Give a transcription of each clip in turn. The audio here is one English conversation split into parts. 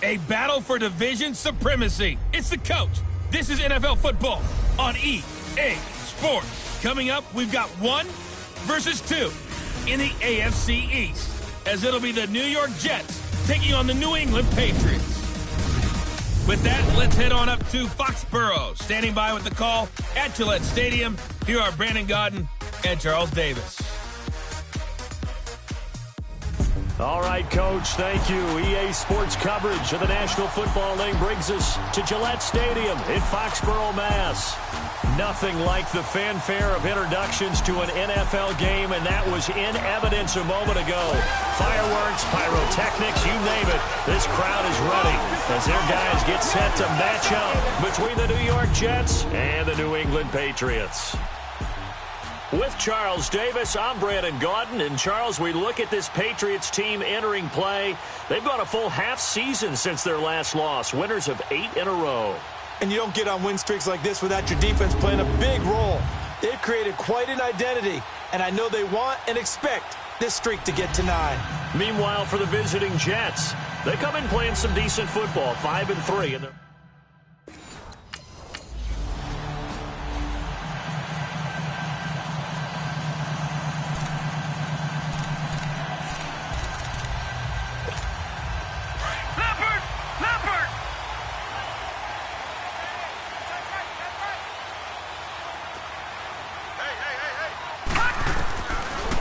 A battle for division supremacy. It's the coach. This is NFL football on EA Sports. Coming up, we've got 1 versus 2 in the AFC East, as it'll be the New York Jets taking on the New England Patriots. With that, let's head on up to Foxborough. Standing by with the call at Gillette Stadium, here are Brandon Gaudin and Charles Davis. All right, Coach, thank you. EA Sports coverage of the National Football League brings us to Gillette Stadium in Foxborough, Mass. Nothing like the fanfare of introductions to an NFL game, and that was in evidence a moment ago. Fireworks, pyrotechnics, you name it. This crowd is ready as their guys get set to match up between the New York Jets and the New England Patriots. With Charles Davis, I'm Brandon Gaudin. And, Charles, we look at this Patriots team entering play. They've gone a full half season since their last loss, winners of 8 in a row. And you don't get on win streaks like this without your defense playing a big role. They've created quite an identity, and I know they want and expect this streak to get to 9. Meanwhile, for the visiting Jets, they come in playing some decent football, 5-3 in their...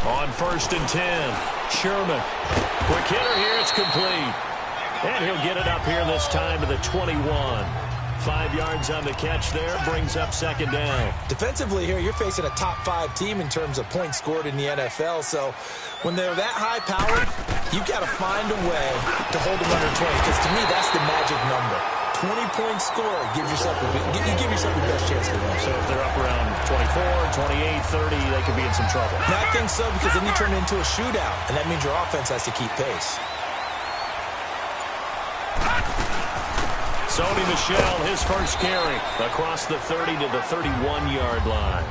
On 1st and 10, Sherman. Quick hitter here, it's complete. And he'll get it up here this time to the 21. 5 yards on the catch there, brings up 2nd down. Defensively here, you're facing a top 5 team in terms of points scored in the NFL. So when they're that high-powered, you've got to find a way to hold them under 20. Because to me, that's the magic number. 20-point score gives yourself you give yourself the best chance to win. So if they're up around 24, 28, 30, they could be in some trouble. No, I think so, because then you turn it into a shootout, and that means your offense has to keep pace. Sony Michel, his first carry across the 30 to the 31-yard line.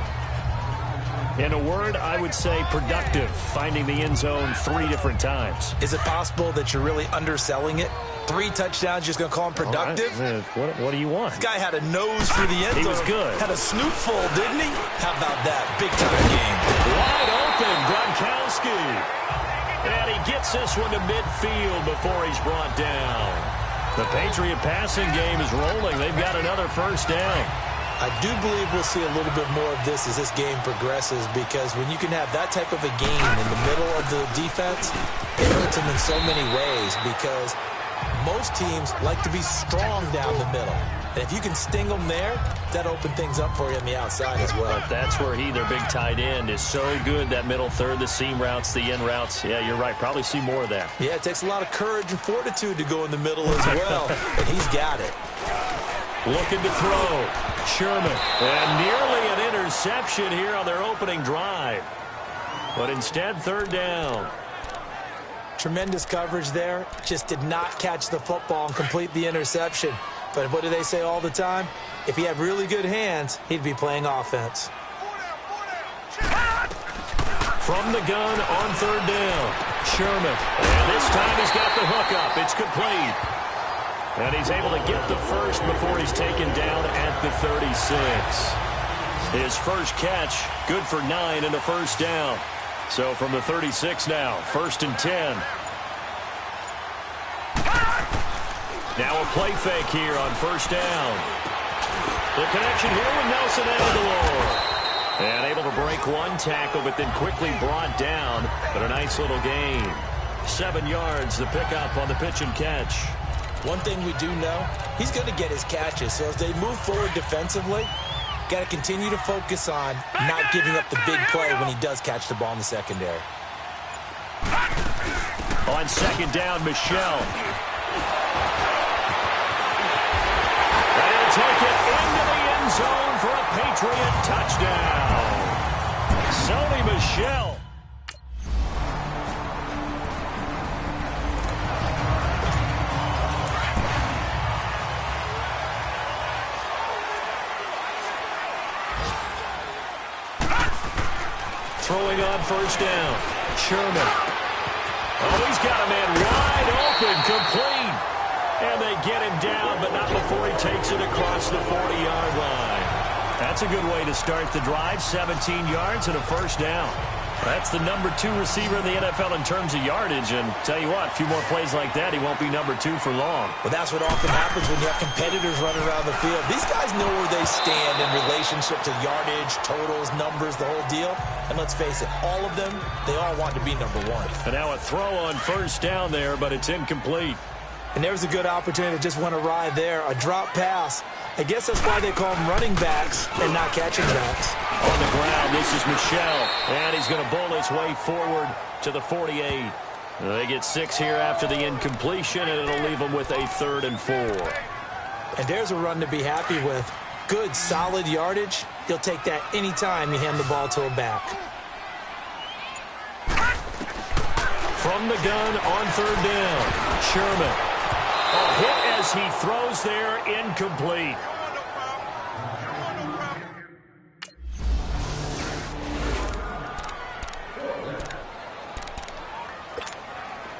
In a word, I would say productive, finding the end zone 3 different times. Is it possible that you're really underselling it? 3 touchdowns, just going to call him productive? Right. What do you want? This guy had a nose for the end zone. He was good. Had a snoot full, didn't he? How about that? Big-time game. Wide open, Gronkowski. And he gets this one to midfield before he's brought down. The Patriot passing game is rolling. They've got another first down. I do believe we'll see a little bit more of this as this game progresses, because when you can have that type of a game in the middle of the defense, it hurts them in so many ways, because most teams like to be strong down the middle. And if you can sting them there, that opens things up for you on the outside as well. But that's where their big tight end, is so good, that middle third, the seam routes, the in routes. Yeah, you're right. Probably see more of that. Yeah, it takes a lot of courage and fortitude to go in the middle as well, and he's got it. Looking to throw. Sherman. And nearly an interception here on their opening drive. But instead, 3rd down. Tremendous coverage there. Just did not catch the football and complete the interception. But what do they say all the time? If he had really good hands, he'd be playing offense. From the gun on 3rd down. Sherman. And this time he's got the hook up. It's complete. And he's able to get the first before he's taken down at the 36. His first catch, good for 9 and a first down. So from the 36 now, 1st and 10. Now a play fake here on 1st down. The connection here with Nelson Aguilar. And able to break 1 tackle, but then quickly brought down. But a nice little gain. 7 yards, the pickup on the pitch and catch. One thing we do know, he's going to get his catches. So as they move forward defensively, got to continue to focus on not giving up the big play when he does catch the ball in the secondary. On 2nd down, Michel. And he'll take it into the end zone for a Patriot touchdown. Sony Michel. Throwing on 1st down. Sherman. Oh, he's got a man wide open, complete. And they get him down, but not before he takes it across the 40-yard line. That's a good way to start the drive. 17 yards and a first down. That's the number 2 receiver in the NFL in terms of yardage. And tell you what, a few more plays like that, he won't be number 2 for long. Well, that's what often happens when you have competitors running around the field. These guys know where they stand in relationship to yardage, totals, numbers, the whole deal. And let's face it, all of them, they all want to be number 1. And now a throw on first down there, but it's incomplete. And there's a good opportunity to just want to ride there. A drop pass. I guess that's why they call them running backs and not catching backs. On the ground, this is Michel. And he's going to bowl his way forward to the 48. They get 6 here after the incompletion, and it'll leave them with a 3rd and 4. And there's a run to be happy with. Good, solid yardage. You'll take that anytime you hand the ball to a back. From the gun on 3rd down, Sherman. A hit as he throws there, incomplete.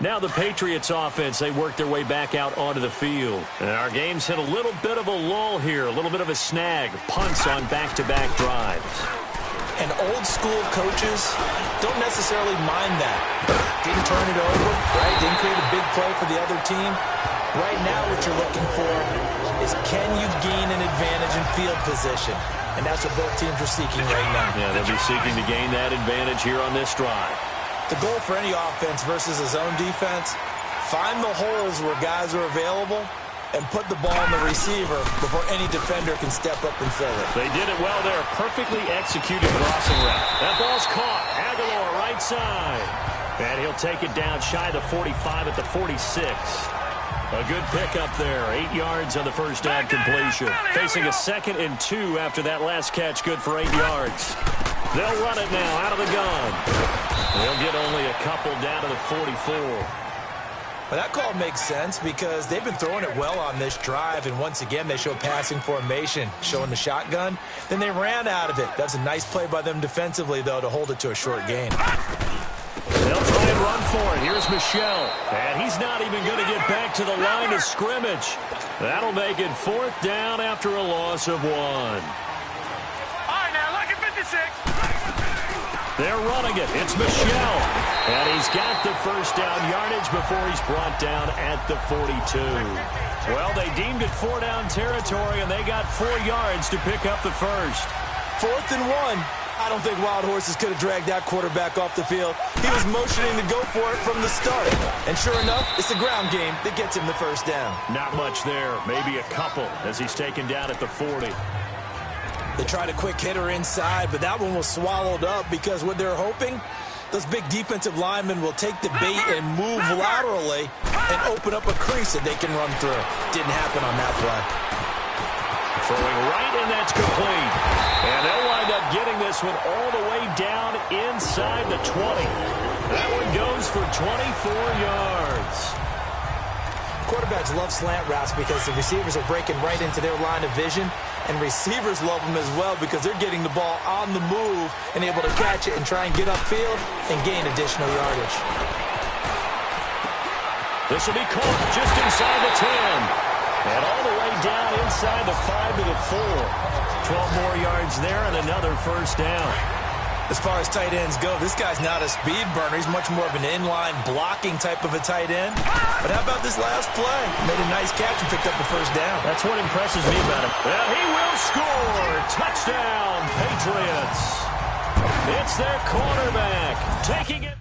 Now the Patriots offense, they work their way back out onto the field. And our game's hit a little bit of a lull here, a little bit of a snag. Punts on back-to-back drives. And old-school coaches don't necessarily mind that. Didn't turn it over, right? Didn't create a big play for the other team. Right now what you're looking for is can you gain an advantage in field position? And that's what both teams are seeking right now. Yeah, they'll be seeking to gain that advantage here on this drive. The goal for any offense versus a zone defense, find the holes where guys are available and put the ball on the receiver before any defender can step up and fill it. They did it well there. Perfectly executed crossing route. That ball's caught. Aguilar right side. And he'll take it down shy of the 45 at the 46. A good pickup there. 8 yards on the first down completion. Facing a 2nd and 2 after that last catch. Good for 8 yards. They'll run it now out of the gun. They'll get only a couple down to the 44. Well, that call makes sense because they've been throwing it well on this drive, and once again they show passing formation, showing the shotgun. Then they ran out of it. That's a nice play by them defensively, though, to hold it to a short gain. They'll try and run for it. Here's Michel. And he's not even going to get back to the line of scrimmage. That'll make it 4th down after a loss of 1. All right, now, look at 56. They're running it. It's Michel. And he's got the first down yardage before he's brought down at the 42. Well, they deemed it 4-down territory, and they got 4 yards to pick up the first. 4th and 1. I don't think Wild Horses could have dragged that quarterback off the field. He was motioning to go for it from the start. And sure enough, it's the ground game that gets him the first down. Not much there. Maybe a couple as he's taken down at the 40. They tried a quick hitter inside, but that one was swallowed up because what they're hoping, those big defensive linemen will take the bait and move laterally and open up a crease that they can run through. Didn't happen on that play. Throwing right, and that's complete. And they'll wind up getting this one all the way down inside the 20. That one goes for 24 yards. Quarterbacks love slant routes because the receivers are breaking right into their line of vision, and receivers love them as well because they're getting the ball on the move and able to catch it and try and get upfield and gain additional yardage. This will be caught just inside the 10. And all the way down inside the 5 to the 4. 12 more yards there and another first down. As far as tight ends go, this guy's not a speed burner. He's much more of an inline blocking type of a tight end. But how about this last play? Made a nice catch and picked up the first down. That's what impresses me about him. Well, he will score. Touchdown, Patriots. It's their cornerback taking it.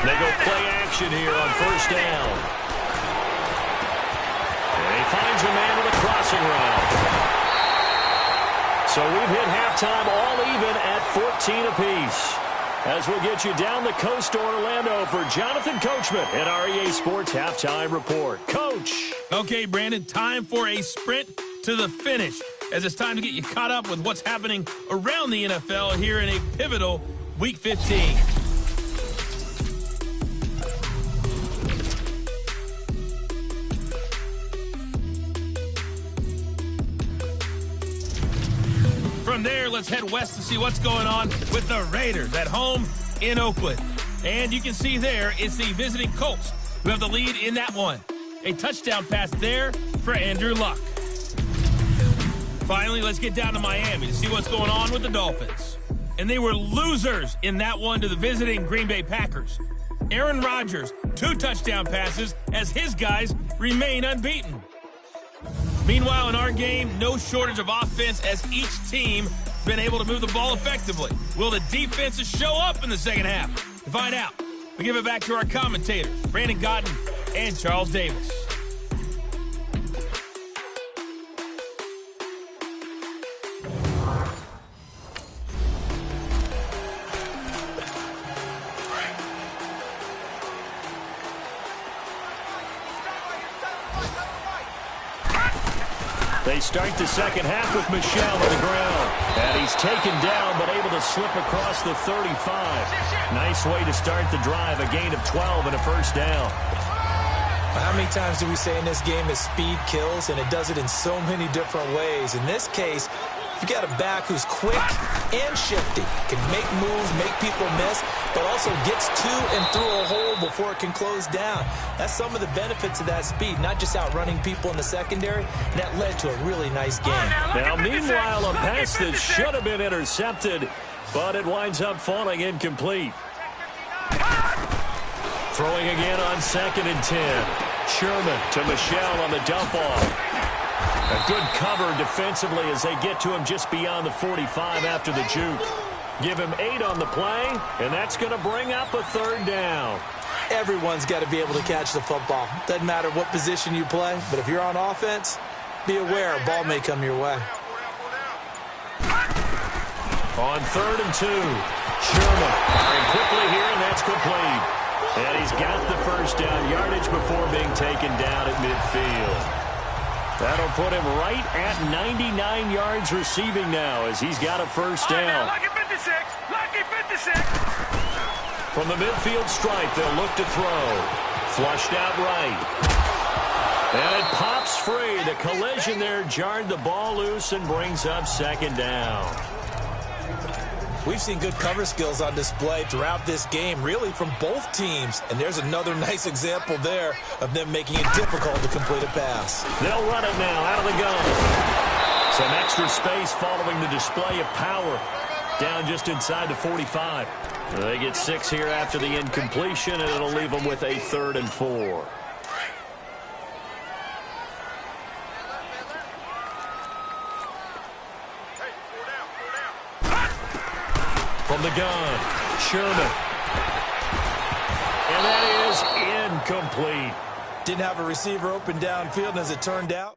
They go play action here on first down. And he finds a man with a crossing route. So we've hit halftime all even at 14 apiece. As we'll get you down the coast to Orlando for Jonathan Coachman at our EA Sports Halftime Report. Coach. Okay, Brandon, time for a sprint to the finish, as it's time to get you caught up with what's happening around the NFL here in a pivotal Week 15. From there, let's head west to see what's going on with the Raiders at home in Oakland. And you can see there, it's the visiting Colts who have the lead in that one. A touchdown pass there for Andrew Luck. Finally, let's get down to Miami to see what's going on with the Dolphins. And they were losers in that one to the visiting Green Bay Packers. Aaron Rodgers, 2 touchdown passes as his guys remain unbeaten. Meanwhile, in our game, no shortage of offense as each team has been able to move the ball effectively. Will the defenses show up in the second half? To find out, we give it back to our commentators, Brandon Godden and Charles Davis. They start the second half with Michel on the ground. And he's taken down, but able to slip across the 35. Nice way to start the drive. A gain of 12 and a first down. How many times do we say in this game that speed kills, and it does it in so many different ways? In this case, you've got a back who's quick and shifty, can make moves, make people miss, but also gets to and through a hole before it can close down. That's some of the benefits of that speed, not just outrunning people in the secondary. And that led to a really nice game. Now, meanwhile, a pass that should have been intercepted, but it winds up falling incomplete. Throwing again on 2nd and 10. Sherman to Michel on the dump-off. A good cover defensively as they get to him just beyond the 45 after the juke. Give him 8 on the play, and that's going to bring up a 3rd down. Everyone's got to be able to catch the football. Doesn't matter what position you play, but if you're on offense, be aware a ball may come your way. On 3rd and 2, Sherman firing quickly here, and that's complete. And he's got the first down yardage before being taken down at midfield. That'll put him right at 99 yards receiving now as he's got a first down. Lucky 56! Lucky 56! From the midfield stripe, they'll look to throw. Flushed out right. And it pops free. The collision there jarred the ball loose and brings up 2nd down. We've seen good cover skills on display throughout this game, really from both teams. And there's another nice example there of them making it difficult to complete a pass. They'll run it now out of the gun. Some extra space following the display of power. Down just inside the 45. They get 6 here after the incompletion, and it'll leave them with a 3rd and 4. From the gun, Sherman. And that is incomplete. Didn't have a receiver open downfield, as it turned out.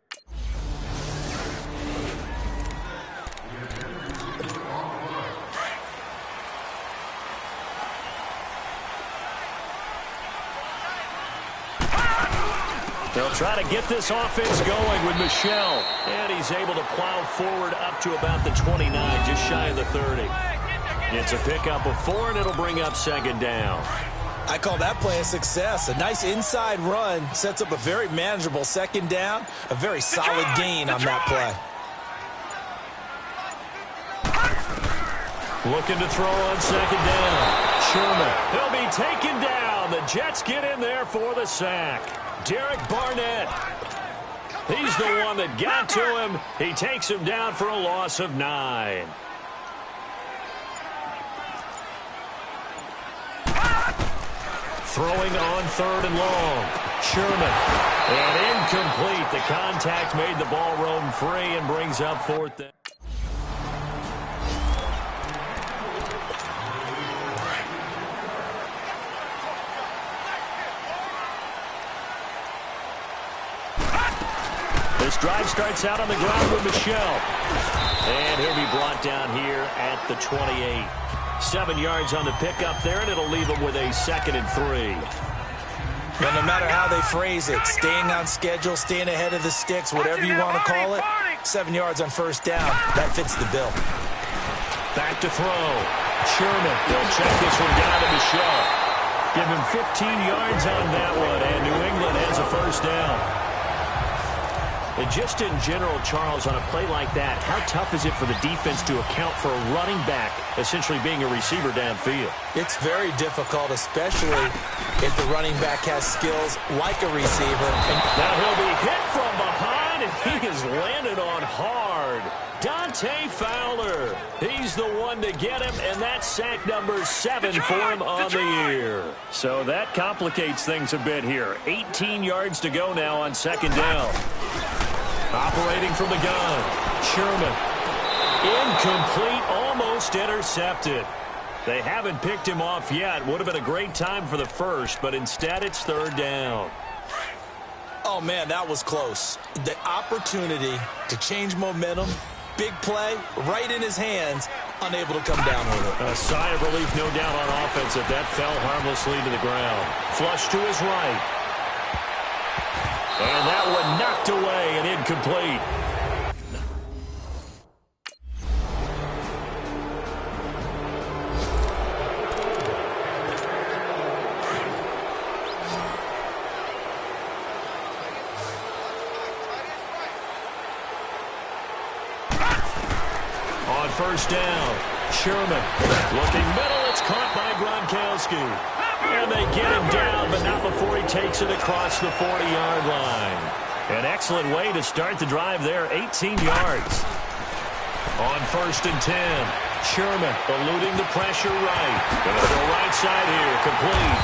They'll try to get this offense going with Michel. And he's able to plow forward up to about the 29, just shy of the 30. It's a pickup of 4, and it'll bring up 2nd down. I call that play a success. A nice inside run sets up a very manageable 2nd down. A very solid gain on that play. Looking to throw on 2nd down. Sherman. He'll be taken down. The Jets get in there for the sack. Derek Barnett. He's the one that got to him. He takes him down for a loss of 9. Throwing on 3rd and long. Sherman. And incomplete. The contact made the ball roam free and brings up 4th down. This drive starts out on the ground with Michel. And he'll be brought down here at the 28. 7 yards on the pickup there, and it'll leave him with a 2nd and 3. Well, no matter how they phrase it, staying on schedule, staying ahead of the sticks, whatever you want to call it, 7 yards on 1st down, that fits the bill. Back to throw. Sherman. They'll check this one down to Michel. Give him 15 yards on that one, and New England has a 1st down. And just in general, Charles, on a play like that, how tough is it for the defense to account for a running back essentially being a receiver downfield? It's very difficult, especially if the running back has skills like a receiver. And now he'll be hit from behind, and he is landed on hard. Dante Fowler, he's the one to get him, and that's sack number 7 for him on the year. So that complicates things a bit here. 18 yards to go now on second down. Operating from the gun, Sherman. Incomplete, almost intercepted. They haven't picked him off yet. Would have been a great time for the first, but instead it's third down. Oh, man, that was close. The opportunity to change momentum, big play, right in his hands, unable to come down with it. A sigh of relief, no doubt, on offense if that fell harmlessly to the ground. Flush to his right. And that one knocked away and incomplete. On first down, Sherman looking middle. It's caught by Gronkowski. And they get him down, but not before he takes it across the 40-yard line. An excellent way to start the drive there, 18 yards. On first and 10, Sherman eluding the pressure right. Going to go right side here, complete.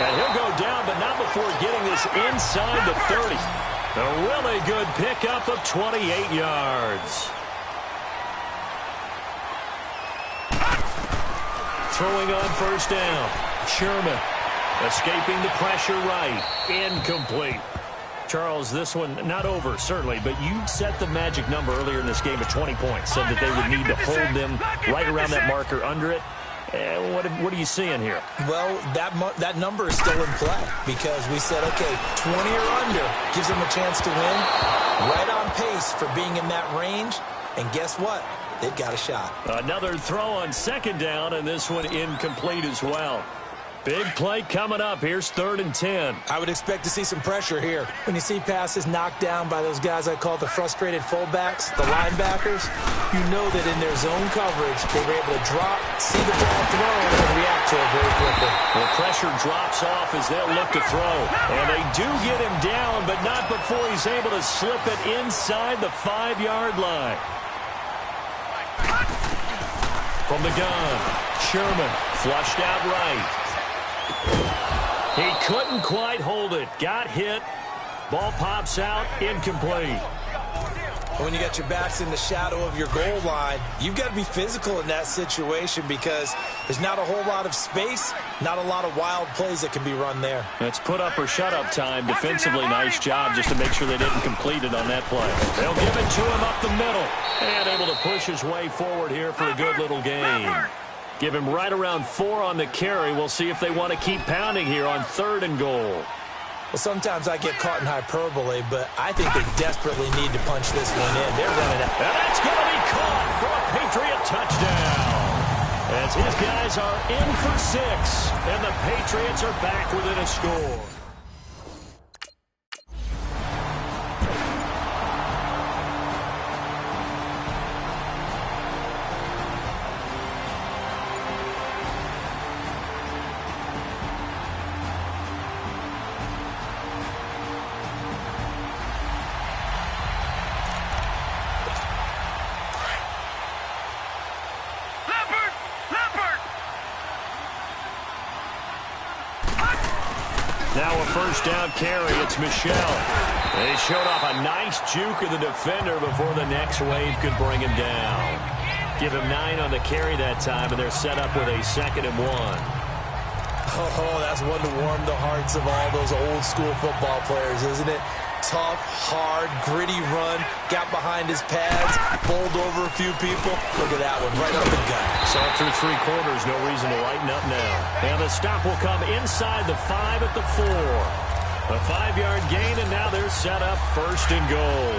And he'll go down, but not before getting this inside the 30. A really good pickup of 28 yards. Throwing on first down, Sherman escaping the pressure right. Incomplete. Charles, this one not over, certainly, but you set the magic number earlier in this game at 20 points. Said that they would need to hold them right around that marker under it. What are you seeing here? Well, that number is still in play because we said, okay, 20 or under gives them a chance to win. Right on pace for being in that range. And guess what? They've got a shot. Another throw on second down, and this one incomplete as well. Big play coming up. Here's third and 10. I would expect to see some pressure here. When you see passes knocked down by those guys I call the frustrated fullbacks, the linebackers, you know that in their zone coverage, they were able to drop, see the ball thrown, and react to it very quickly. The pressure drops off as they'll look to throw. And they do get him down, but not before he's able to slip it inside the 5-yard line. From the gun, Sherman flushed out right. He couldn't quite hold it. Got hit. Ball pops out. Incomplete. When you got your backs in the shadow of your goal line, you've got to be physical in that situation because there's not a whole lot of space, not a lot of wild plays that can be run there. It's put up or shut up time. Defensively, nice job just to make sure they didn't complete it on that play. They'll give it to him up the middle. And able to push his way forward here for a good little gain. Give him right around 4 on the carry. We'll see if they want to keep pounding here on third and goal. Well, sometimes I get caught in hyperbole, but I think they desperately need to punch this one in. They're running out. And that's going to be caught for a Patriot touchdown. As his guys are in for 6, and the Patriots are back within a score. Now a first down carry. It's Michelle. They showed off a nice juke of the defender before the next wave could bring him down. Give him 9 on the carry that time, and they're set up with a 2nd and 1. Oh, that's one to warm the hearts of all those old school football players, isn't it? Tough, hard, gritty run, got behind his pads, bowled over a few people. Look at that one, right up the gut. Saw through 3 quarters, no reason to lighten up now. And the stop will come inside the 5 at the 4. A 5-yard gain, and now they're set up first and goal.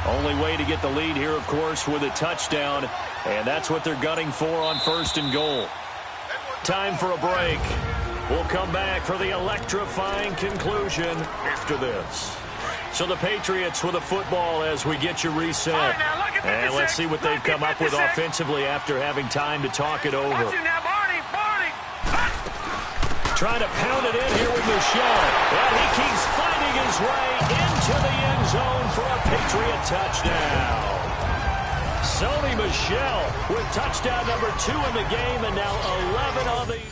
Only way to get the lead here, of course, with a touchdown, and that's what they're gunning for on first and goal. Time for a break. We'll come back for the electrifying conclusion after this. So the Patriots with a football as we get you reset. All right, now, look at And let's see what they've come up with 56. offensively after having time to talk it over. Watch you now, Barney. Trying to pound it in here with Michelle. And he keeps fighting his way into the end zone for a Patriot touchdown. Sony Michel with touchdown number 2 in the game, and now 11 on the...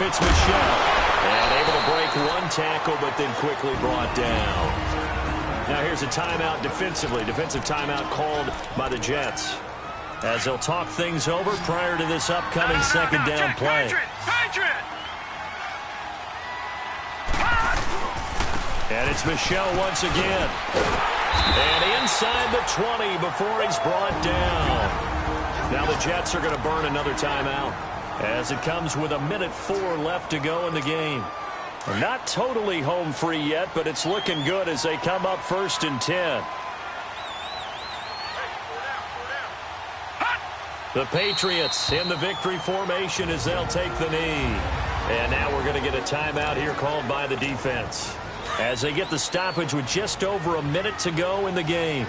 It's Michel, and able to break one tackle, but then quickly brought down. Now here's a timeout defensively. Defensive timeout called by the Jets, as they'll talk things over prior to this upcoming second down play. Patriot! And it's Michel once again. And inside the 20 before he's brought down. Now the Jets are going to burn another timeout, as it comes with 1:04 left to go in the game. Not totally home free yet, but it's looking good as they come up 1st and 10. The Patriots in the victory formation as they'll take the knee. And now we're going to get a timeout here called by the defense, as they get the stoppage with just over a minute to go in the game.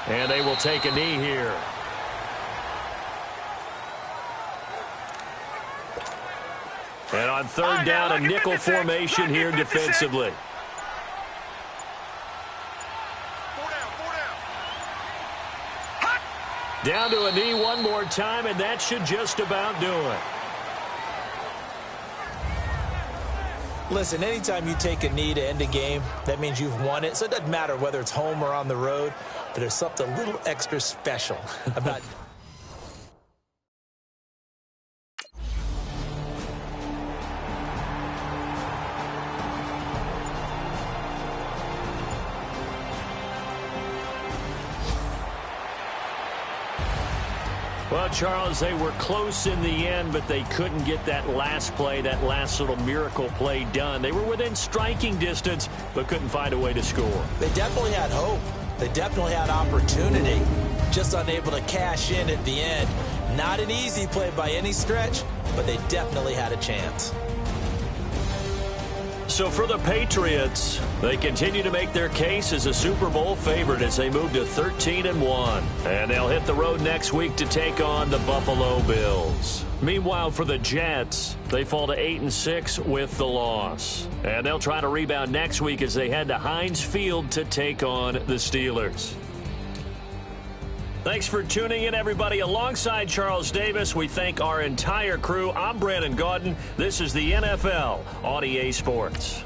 And they will take a knee here. And on 3rd down, a nickel formation here defensively. Down to a knee one more time, and that should just about do it. Listen, anytime you take a knee to end a game, that means you've won it. So it doesn't matter whether it's home or on the road, but there's something a little extra special about... Well, Charles, they were close in the end, but they couldn't get that last play, that last little miracle play done. They were within striking distance, but couldn't find a way to score. They definitely had hope. They definitely had opportunity, just unable to cash in at the end. Not an easy play by any stretch, but they definitely had a chance. So for the Patriots, they continue to make their case as a Super Bowl favorite as they move to 13-1. And they'll hit the road next week to take on the Buffalo Bills. Meanwhile, for the Jets, they fall to 8-6 with the loss. And they'll try to rebound next week as they head to Heinz Field to take on the Steelers. Thanks for tuning in, everybody. Alongside Charles Davis, we thank our entire crew. I'm Brandon Gaudin. This is the NFL on EA Sports.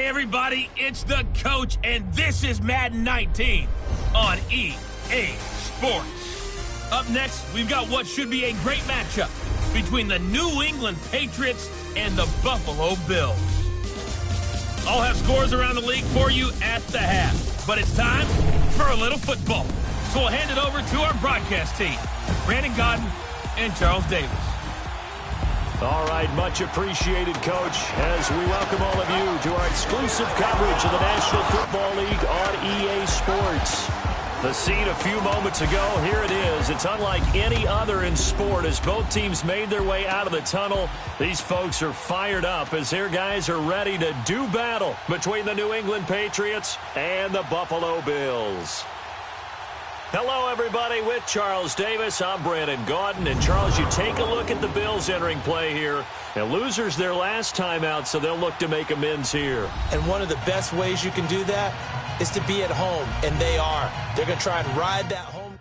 Hey, everybody, it's the coach, and this is Madden 19 on EA Sports. Up next, we've got what should be a great matchup between the New England Patriots and the Buffalo Bills. I'll have scores around the league for you at the half, but it's time for a little football. So we'll hand it over to our broadcast team, Brandon Godden and Charles Davis. All right, much appreciated, Coach, as we welcome all of you to our exclusive coverage of the National Football League on EA Sports. The scene a few moments ago, here it is. It's unlike any other in sport as both teams made their way out of the tunnel. These folks are fired up as their guys are ready to do battle between the New England Patriots and the Buffalo Bills. Hello, everybody. With Charles Davis, I'm Brandon Gaudin. And, Charles, you take a look at the Bills entering play here. And losers their last time out, so they'll look to make amends here. And one of the best ways you can do that is to be at home, and they are. They're going to try and ride that home.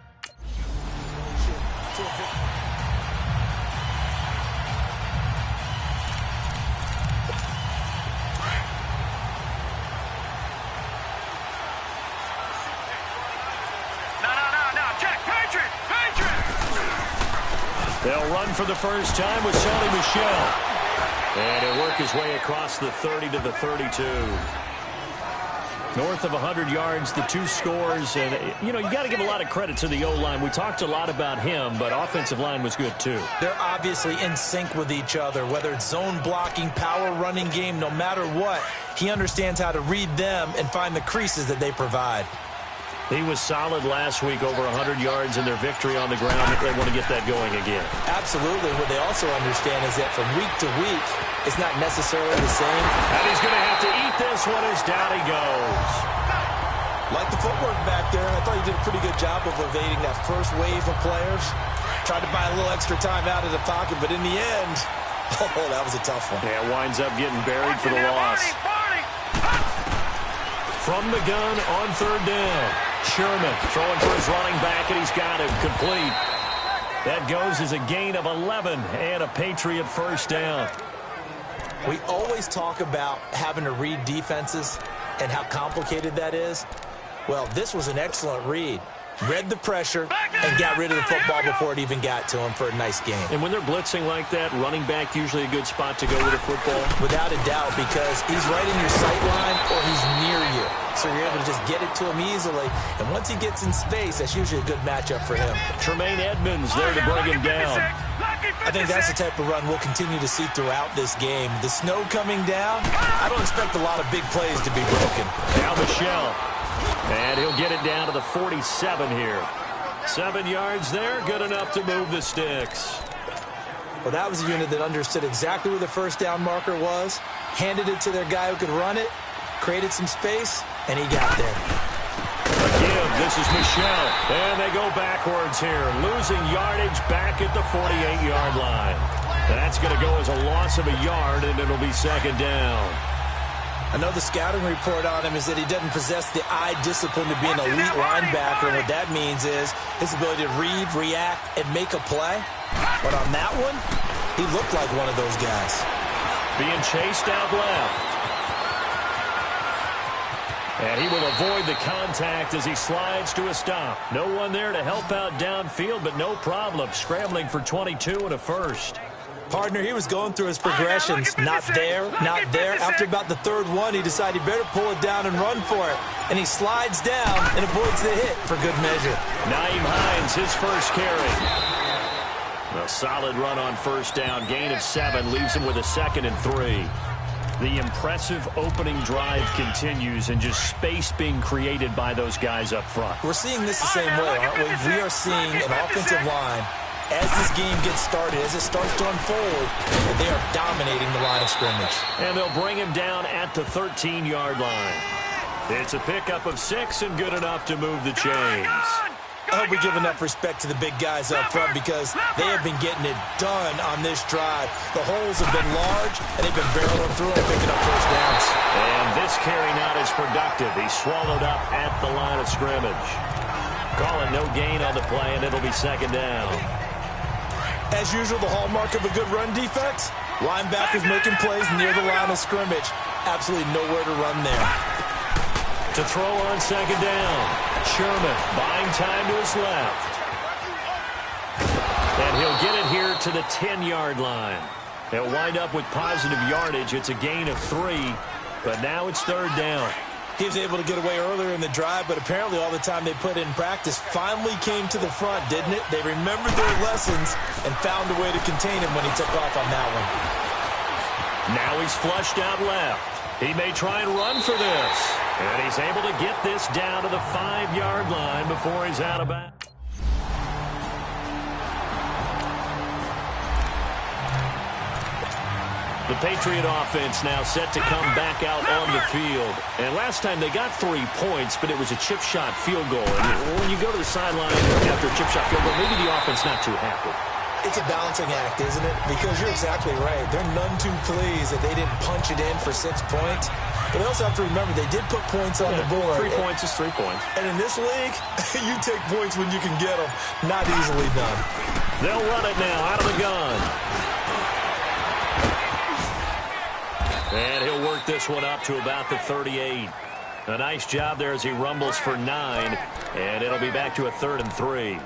They'll run for the first time with Sony Michel. And he'll work his way across the 30 to the 32. North of 100 yards, the two scores. And, you know, you got to give a lot of credit to the O-line. We talked a lot about him, but offensive line was good, too. They're obviously in sync with each other, whether it's zone blocking, power running game, no matter what. He understands how to read them and find the creases that they provide. He was solid last week, over 100 yards in their victory on the ground. They want to get that going again. Absolutely. What they also understand is that from week to week, it's not necessarily the same. And he's going to have to eat this one as down he goes. Like the footwork back there, I thought he did a pretty good job of evading that first wave of players. Tried to buy a little extra time out of the pocket, but in the end, oh, that was a tough one. Yeah, winds up getting buried for the loss. From the gun on third down. Sherman throwing for his running back, and he's got him complete. That goes as a gain of 11 and a Patriot first down. We always talk about having to read defenses and how complicated that is. Well, this was an excellent read. Read the pressure and got rid of the football before it even got to him for a nice game. And when they're blitzing like that, running back usually a good spot to go with the football? Without a doubt, because he's right in your sight line or he's near you. So you're able to just get it to him easily. And once he gets in space, that's usually a good matchup for him. Tremaine Edmonds there to bring him down. I think that's the type of run we'll continue to see throughout this game. The snow coming down, I don't expect a lot of big plays to be broken. Now Michel. And he'll get it down to the 47 here. 7 yards there, good enough to move the sticks. Well, that was a unit that understood exactly where the first down marker was, handed it to their guy who could run it, created some space, and he got there. Again, this is Michel. And they go backwards here, losing yardage back at the 48-yard line. That's going to go as a loss of a yard, and it'll be second down. I know the scouting report on him is that he doesn't possess the eye discipline to be an elite linebacker. And what that means is his ability to read, react, and make a play. But on that one, he looked like one of those guys. Being chased out left. And he will avoid the contact as he slides to a stop. No one there to help out downfield, but no problem. Scrambling for 22 and a first. Partner, he was going through his progressions. Not there, not there. After about the third one, he decided he better pull it down and run for it. And he slides down and avoids the hit for good measure. Naeem Hines, his first carry. A solid run on first down. Gain of 7 leaves him with a 2nd and 3. The impressive opening drive continues and just space being created by those guys up front. We're seeing this the same way, aren't we? We are seeing an offensive line as this game gets started, as it starts to unfold, and they are dominating the line of scrimmage. And they'll bring him down at the 13-yard line. It's a pickup of 6 and good enough to move the chains. I hope we give enough respect to the big guys up front because they have been getting it done on this drive. The holes have been large, and they've been barreling through and picking up first downs. And this carry not as productive. He's swallowed up at the line of scrimmage. Call it no gain on the play, and it'll be second down. As usual, the hallmark of a good run defense, linebackers making plays near the line of scrimmage. Absolutely nowhere to run there. To throw on second down, Sherman buying time to his left. And he'll get it here to the 10-yard line. They'll wind up with positive yardage. It's a gain of 3, but now it's third down. He was able to get away earlier in the drive, but apparently all the time they put in practice finally came to the front, didn't it? They remembered their lessons and found a way to contain him when he took off on that one. Now he's flushed out left. He may try and run for this. And he's able to get this down to the 5-yard line before he's out of bounds. The Patriot offense now set to come back out on the field. And last time they got 3 points, but it was a chip shot field goal. And when you go to the sideline after a chip shot field goal, maybe the offense not too happy. It's a balancing act, isn't it? Because you're exactly right. They're none too pleased that they didn't punch it in for 6 points. But they also have to remember they did put points on the board. 3 points is 3 points. And in this league, you take points when you can get them. Not easily done. They'll run it now out of the gun. And he'll work this one up to about the 38. A nice job there as he rumbles for 9. And it'll be back to a 3rd and 3.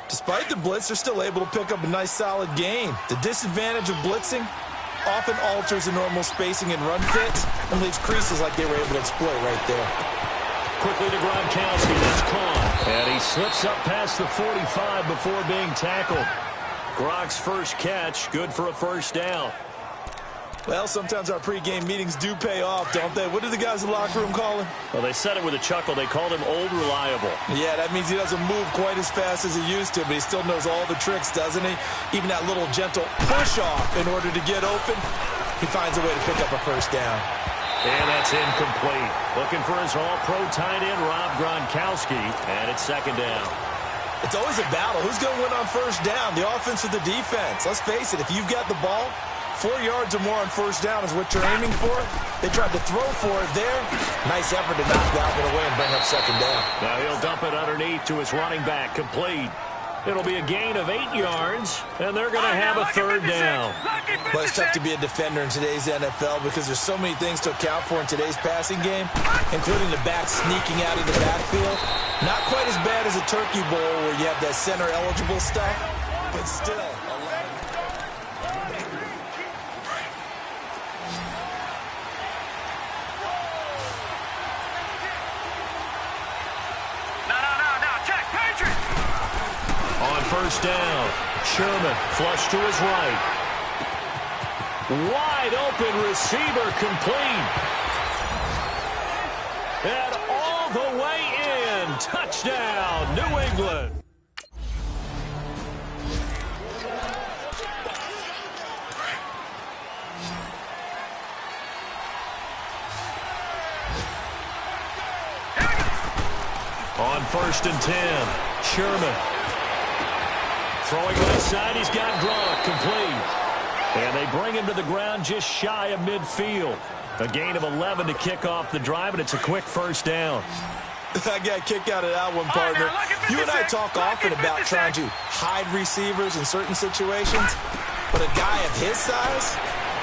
Despite the blitz, they're still able to pick up a nice, solid gain. The disadvantage of blitzing often alters the normal spacing and run fits and leaves creases like they were able to exploit right there. Quickly to Gronkowski. That's caught. And he slips up past the 45 before being tackled. Gronk's first catch, good for a first down. Well, sometimes our pregame meetings do pay off, don't they? What do the guys in the locker room call him? Well, they said it with a chuckle. They called him Old Reliable. Yeah, that means he doesn't move quite as fast as he used to, but he still knows all the tricks, doesn't he? Even that little gentle push-off in order to get open, he finds a way to pick up a first down. And that's incomplete. Looking for his all-pro tight end, Rob Gronkowski, and it's second down. It's always a battle. Who's going to win on first down, the offense or the defense? Let's face it, if you've got the ball, 4 yards or more on first down is what you're aiming for. They tried to throw for it there. Nice effort to knock that one away and bring up second down. Now he'll dump it underneath to his running back, complete. It'll be a gain of 8 yards, and they're going to have a third down. Well, it's tough to be a defender in today's NFL because there's so many things to account for in today's passing game, including the back sneaking out of the backfield. Not quite as bad as a turkey bowl where you have that center-eligible stuff, but still a lot of... No, check, Patriots! On first down, Sherman flush to his right. Wide open receiver complete. And all the way in. Touchdown, New England. On first and 10, Sherman. Throwing left side, he's got Gronk, complete. And they bring him to the ground just shy of midfield. A gain of 11 to kick off the drive, and it's a quick first down. I got a kick out of that one, partner. You and I talk often about trying to hide receivers in certain situations, but a guy of his size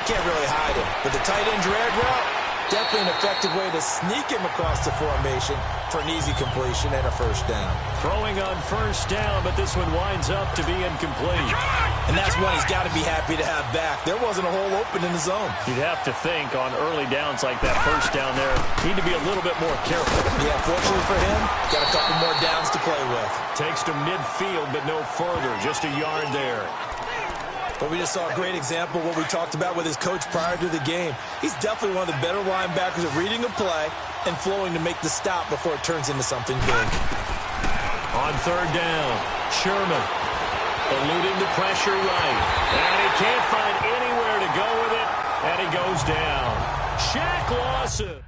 can't really hide him. But the tight end drag route, definitely an effective way to sneak him across the formation for an easy completion and a first down. Throwing on first down, but this one winds up to be incomplete. And that's one he's got to be happy to have back. There wasn't a hole open in the zone. You'd have to think on early downs like that first down there, need to be a little bit more careful. Yeah, fortunately for him, got a couple more downs to play with. Takes to midfield, but no further, just a yard there. But we just saw a great example of what we talked about with his coach prior to the game. He's definitely one of the better linebackers at reading a play and flowing to make the stop before it turns into something big. On third down, Sherman eluding the pressure right. And he can't find anywhere to go with it, and he goes down. Shaq Lawson.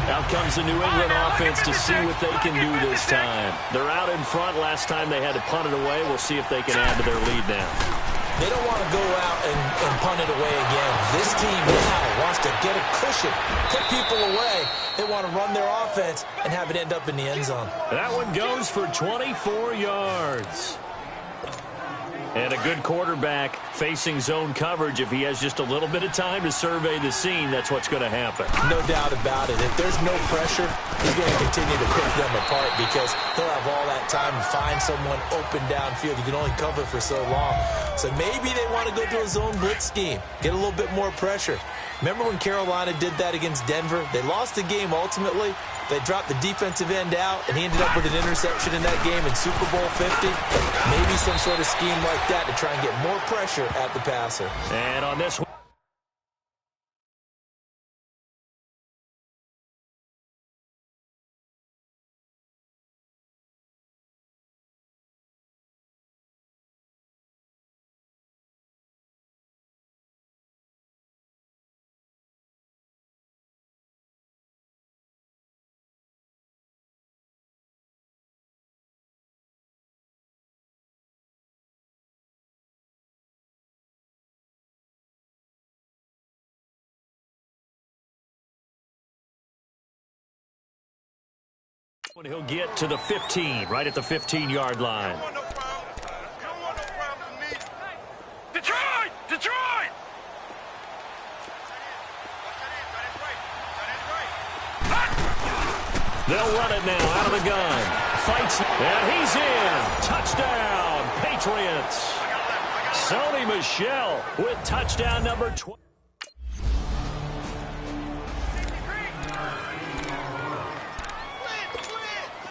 Out comes the New England offense to see what they can do this time. They're out in front. Last time they had to punt it away. We'll see if they can add to their lead now. They don't want to go out and punt it away again. This team now wants to get a cushion, put people away. They want to run their offense and have it end up in the end zone. That one goes for 24 yards. And a good quarterback facing zone coverage. If he has just a little bit of time to survey the scene, that's what's going to happen. No doubt about it. If there's no pressure, he's going to continue to pick them apart because he'll have all that time to find someone open downfield. You can only cover for so long. So maybe they want to go to a zone blitz scheme, get a little bit more pressure. Remember when Carolina did that against Denver? They lost the game ultimately. They dropped the defensive end out, and he ended up with an interception in that game in Super Bowl 50. Maybe some sort of scheme like that to try and get more pressure at the passer. And on this one, when he'll get to the 15, right at the 15-yard line. Detroit! Detroit! They'll run it now out of the gun. Fights, and he's in. Touchdown, Patriots. Sony Michel with touchdown number 12.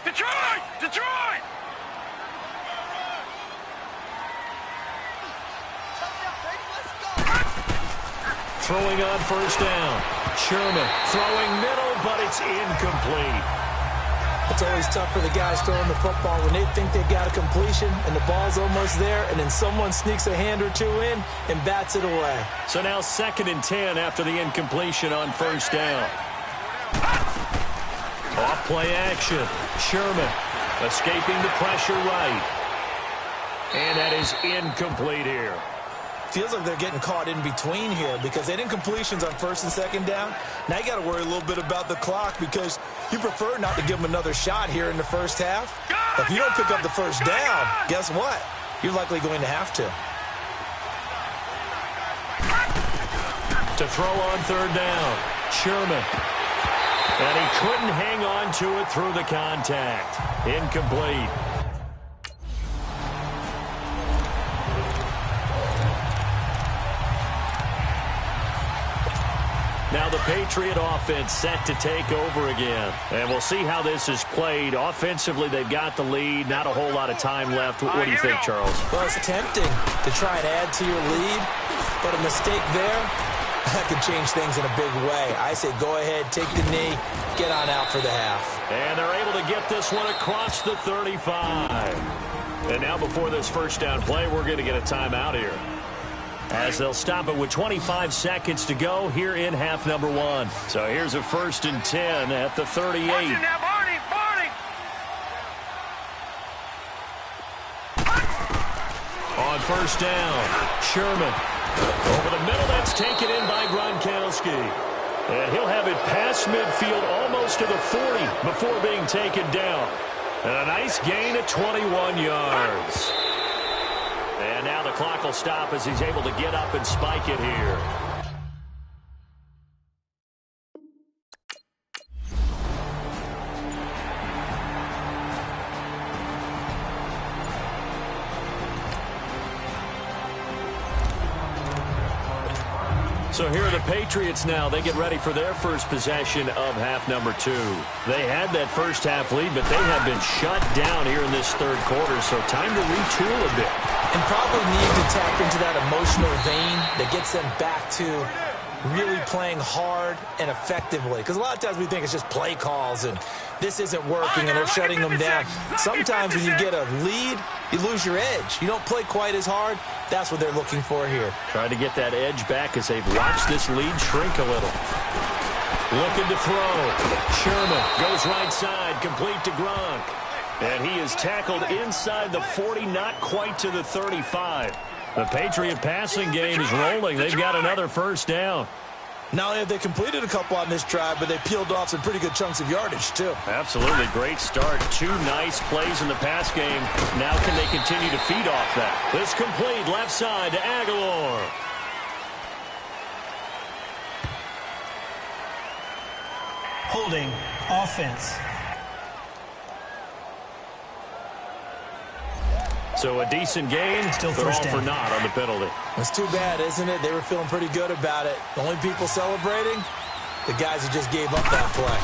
Detroit! Detroit! Throwing on first down. Sherman throwing middle, but it's incomplete. It's always tough for the guys throwing the football when they think they've got a completion and the ball's almost there, and then someone sneaks a hand or two in and bats it away. So now 2nd and 10 after the incompletion on first down. Off play action. Sherman escaping the pressure right. And that is incomplete here. Feels like they're getting caught in between here because they didn't completions on 1st and 2nd down. Now you got to worry a little bit about the clock because you prefer not to give them another shot here in the first half. If you don't pick up the first down, guess what? You're likely going to have to. To throw on 3rd down. Sherman. And he couldn't hang on to it through the contact. Incomplete. Now the Patriot offense set to take over again. And we'll see how this is played. Offensively, they've got the lead. Not a whole lot of time left. What do you think, Charles? Well, it's tempting to try and add to your lead, but a mistake there, that could change things in a big way. I say go ahead, take the knee, get on out for the half. And they're able to get this one across the 35. And now before this first down play, we're going to get a timeout here, as they'll stop it with 25 seconds to go here in half number 1. So here's a 1st and 10 at the 38. Watch it now, Barney! Barney! On first down, Sherman. Over the middle, that's taken in by Gronkowski. And he'll have it past midfield almost to the 40 before being taken down. And a nice gain at 21 yards. And now the clock will stop as he's able to get up and spike it here. So here are the Patriots now. They get ready for their first possession of half number 2. They had that first half lead, but they have been shut down here in this 3rd quarter, so time to retool a bit. And probably need to tap into that emotional vein that gets them back to really playing hard and effectively. Because a lot of times we think it's just play calls and this isn't working and they're shutting them down. Sometimes when you get a lead, you lose your edge. You don't play quite as hard. That's what they're looking for here. Trying to get that edge back as they've watched this lead shrink a little. Looking to throw. Sherman goes right side, complete to Gronk. And he is tackled inside the 40, not quite to the 35. The Patriot passing game is rolling. They've got another first down. Not only have they completed a couple on this drive, but they peeled off some pretty good chunks of yardage, too. Absolutely. Great start. 2 nice plays in the pass game. Now can they continue to feed off that? This complete left side to Aguilar. Holding offense. So a decent gain, Still but first all for down. naught on the penalty. It's too bad, isn't it? They were feeling pretty good about it. The only people celebrating, the guys who just gave up that play.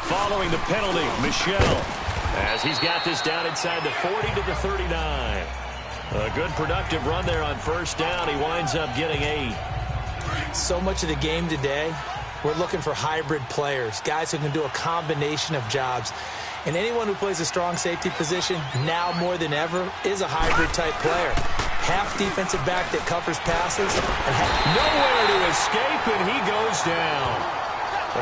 Following the penalty, Michel, as he's got this down inside the 40 to the 39. A good productive run there on first down. He winds up getting 8. So much of the game today, we're looking for hybrid players, guys who can do a combination of jobs. And anyone who plays a strong safety position, now more than ever, is a hybrid-type player. Half defensive back that covers passes. And nowhere to escape, and he goes down.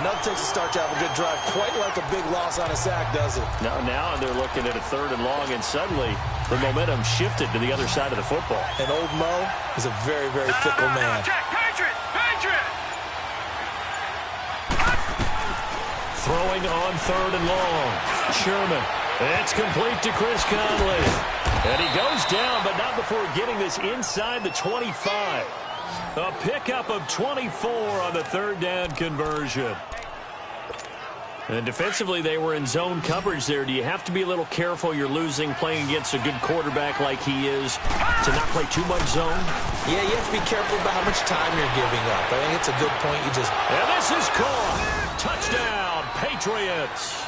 Enough takes a start to have a good drive. Quite like a big loss on a sack, does it? Now they're looking at a 3rd and long, and suddenly the momentum shifted to the other side of the football. And old Mo is a very, very fickle man. Patriots! Patriots! Throwing on 3rd and long. Sherman. It's complete to Chris Conley. And he goes down, but not before getting this inside the 25. A pickup of 24 on the 3rd down conversion. And defensively, they were in zone coverage there. Do you have to be a little careful? You're losing playing against a good quarterback like he is to not play too much zone? Yeah, you have to be careful about how much time you're giving up. I think it's a good point. And this is caught. Touchdown, Patriots.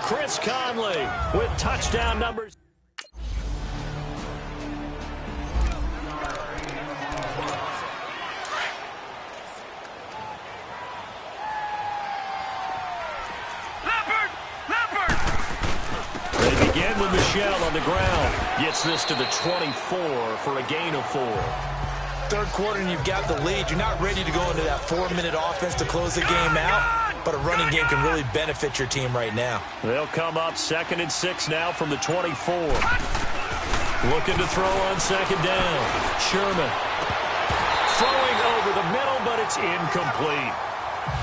Chris Conley with touchdown numbers. They begin with Michel on the ground. Gets this to the 24 for a gain of 4. Third quarter and you've got the lead. You're not ready to go into that 4-minute offense to close the game out, but a running game can really benefit your team right now. They'll come up 2nd and 6 now from the 24. Looking to throw on 2nd down. Sherman throwing over the middle, but it's incomplete.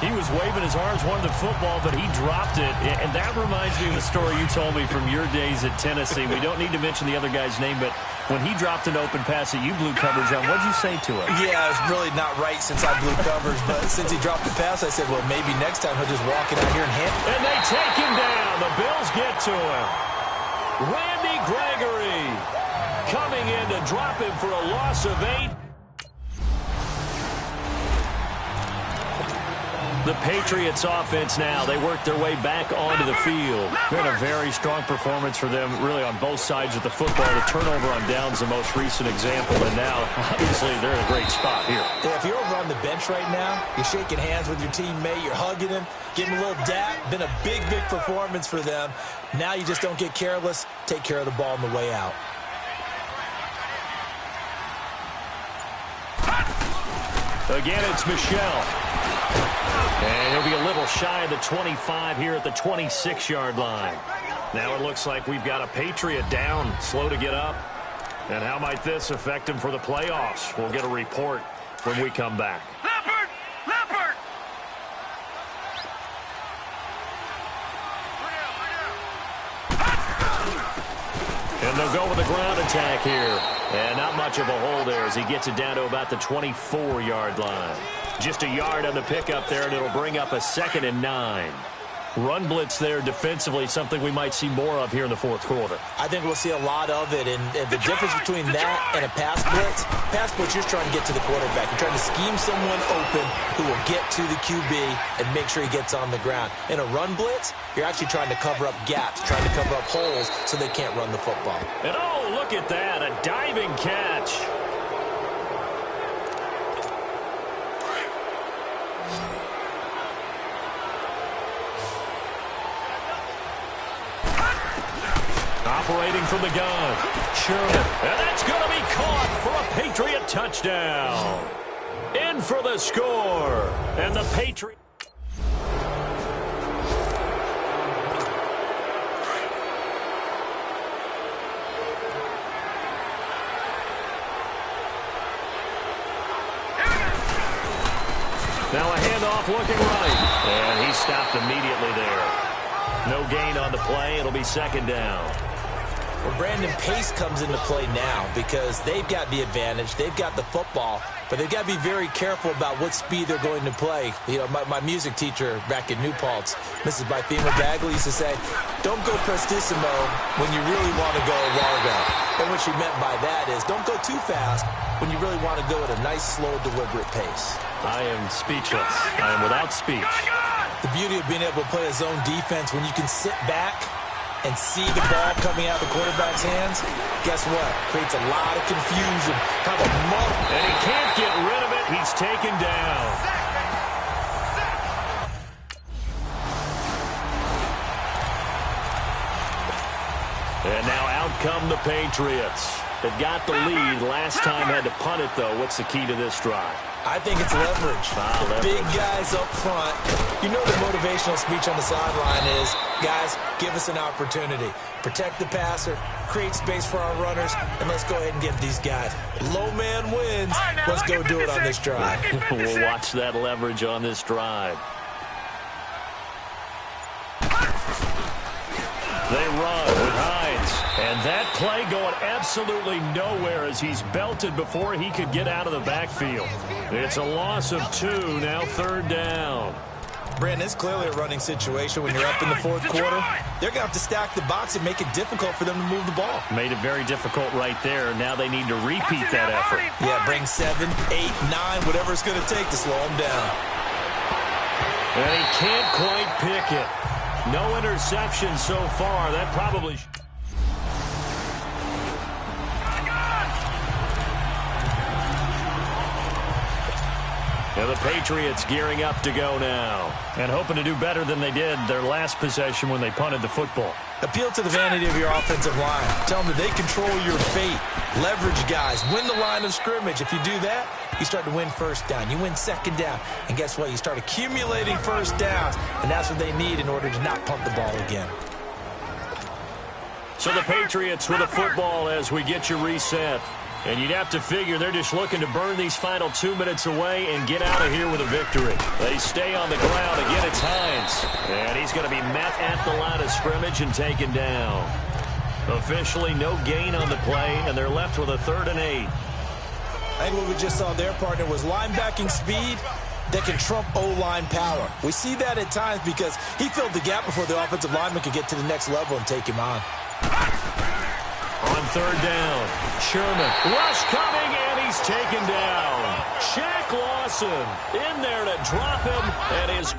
He was waving his arms, wanted the football, but he dropped it. And that reminds me of the story you told me from your days at Tennessee. We don't need to mention the other guy's name, but when he dropped an open pass that you blew coverage on, what'd you say to him? Yeah, it's really not right since I blew coverage, but since he dropped the pass, I said, well, maybe next time he'll just walk it out here and hand it. And they take him down. The Bills get to him. Randy Gregory coming in to drop him for a loss of 8. The Patriots offense now, they work their way back onto the field. Been a very strong performance for them, really on both sides of the football. The turnover on downs, the most recent example, and now, obviously, they're in a great spot here. Yeah, if you're over on the bench right now, you're shaking hands with your teammate, you're hugging him, giving him a little dap. Been a big, big performance for them. Now you just don't get careless. Take care of the ball on the way out. Again, it's Michel. And he'll be a little shy of the 25 here at the 26-yard line. Now it looks like we've got a Patriot down, slow to get up. And how might this affect him for the playoffs? We'll get a report when we come back. Leopard! Leopard! And they'll go with a ground attack here. And not much of a hole there as he gets it down to about the 24-yard line. Just a yard on the pickup there, and it'll bring up a 2nd and 9. Run blitz there defensively, something we might see more of here in the 4th quarter. I think we'll see a lot of it, and the difference between that and a pass blitz, you're trying to get to the quarterback. You're trying to scheme someone open who will get to the QB and make sure he gets on the ground. In a run blitz, you're actually trying to cover up gaps, trying to cover up holes so they can't run the football. And oh, look at that, a diving catch. Operating from the gun, Sherman. And that's going to be caught for a Patriot touchdown. In for the score. And the Patriot. Now a handoff looking right. And he stopped immediately there. No gain on the play. It'll be second down. Well, Brandon, pace comes into play now because they've got the advantage. They've got the football, but they've got to be very careful about what speed they're going to play. You know, my music teacher back in New Paltz, Mrs. Bythema Bagley, used to say, don't go prestissimo when you really want to go largo. And what she meant by that is don't go too fast when you really want to go at a nice, slow, deliberate pace. I am speechless. I am without speech. The beauty of being able to play a zone defense when you can sit back and see the ball coming out of the quarterback's hands, guess what? Creates a lot of confusion. Kind of muck. And he can't get rid of it. He's taken down. And now out come the Patriots. They've got the lead. Last time had to punt it, though. What's the key to this drive? I think it's leverage. The big guys up front. You know the motivational speech on the sideline is, guys, give us an opportunity. Protect the passer, create space for our runners, and let's go ahead and give these guys. Low man wins. Let's go do it on this drive. We'll watch that leverage on this drive. They run with Hines. And that play going absolutely nowhere as he's belted before he could get out of the backfield. It's a loss of 2, now third down. Brandon, it's clearly a running situation when you're up in the fourth quarter. They're going to have to stack the box and make it difficult for them to move the ball. Made it very difficult right there. Now they need to repeat that effort. Yeah, bring 7, 8, 9, whatever it's going to take to slow them down. And he can't quite pick it. No interception so far. That probably... And the Patriots gearing up to go now. And hoping to do better than they did their last possession when they punted the football. Appeal to the vanity of your offensive line. Tell them that they control your fate. Leverage guys. Win the line of scrimmage. If you do that, you start to win first down. You win second down. And guess what? You start accumulating first downs. And that's what they need in order to not punt the ball again. So the Patriots with a football as we get you reset. And you'd have to figure they're just looking to burn these final 2 minutes away and get out of here with a victory. They stay on the ground. Again, it's Hines. And he's going to be met at the line of scrimmage and taken down. Officially, no gain on the play, and they're left with a 3rd and 8. I think what we just saw there, partner, was linebacking speed that can trump O-line power. We see that at times because he filled the gap before the offensive lineman could get to the next level and take him on. On 3rd down, Sherman. Rush coming, and he's taken down. Shaq Lawson in there to drop him, and his...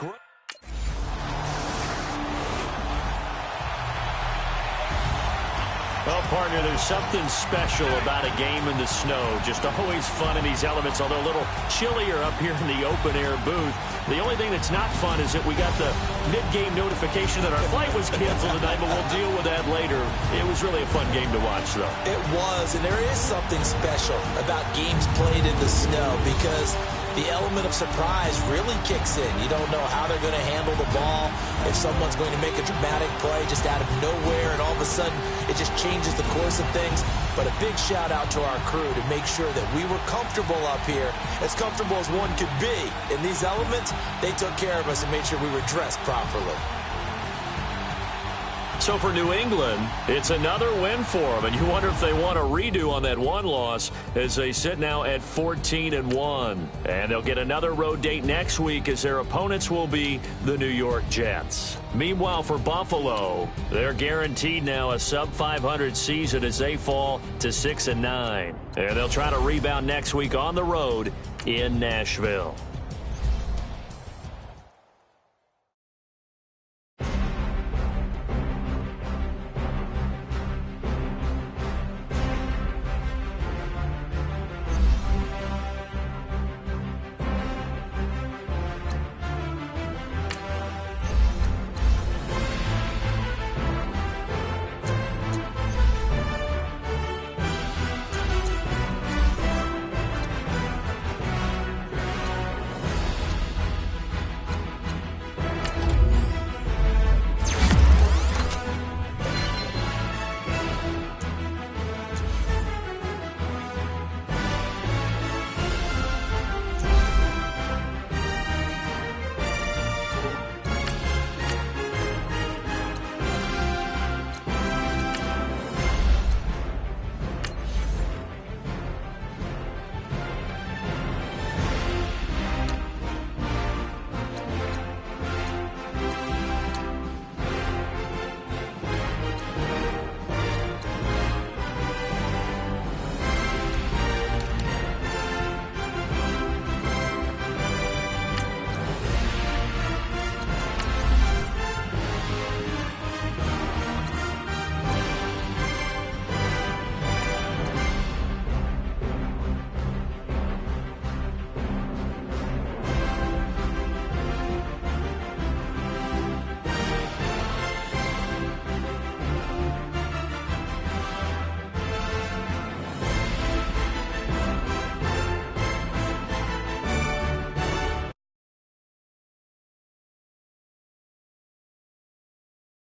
Well, partner, there's something special about a game in the snow. Just always fun in these elements, although a little chillier up here in the open-air booth. The only thing that's not fun is that we got the mid-game notification that our flight was canceled tonight, but we'll deal with that later. It was really a fun game to watch, though. It was, and there is something special about games played in the snow because the element of surprise really kicks in. You don't know how they're going to handle the ball, if someone's going to make a dramatic play just out of nowhere, and all of a sudden it just changes the course of things. But a big shout out to our crew to make sure that we were comfortable up here, as comfortable as one could be. In these elements, they took care of us and made sure we were dressed properly. So for New England, it's another win for them, and you wonder if they want a redo on that one loss as they sit now at 14-1. And they'll get another road date next week as their opponents will be the New York Jets. Meanwhile, for Buffalo, they're guaranteed now a sub-500 season as they fall to 6-9. And they'll try to rebound next week on the road in Nashville.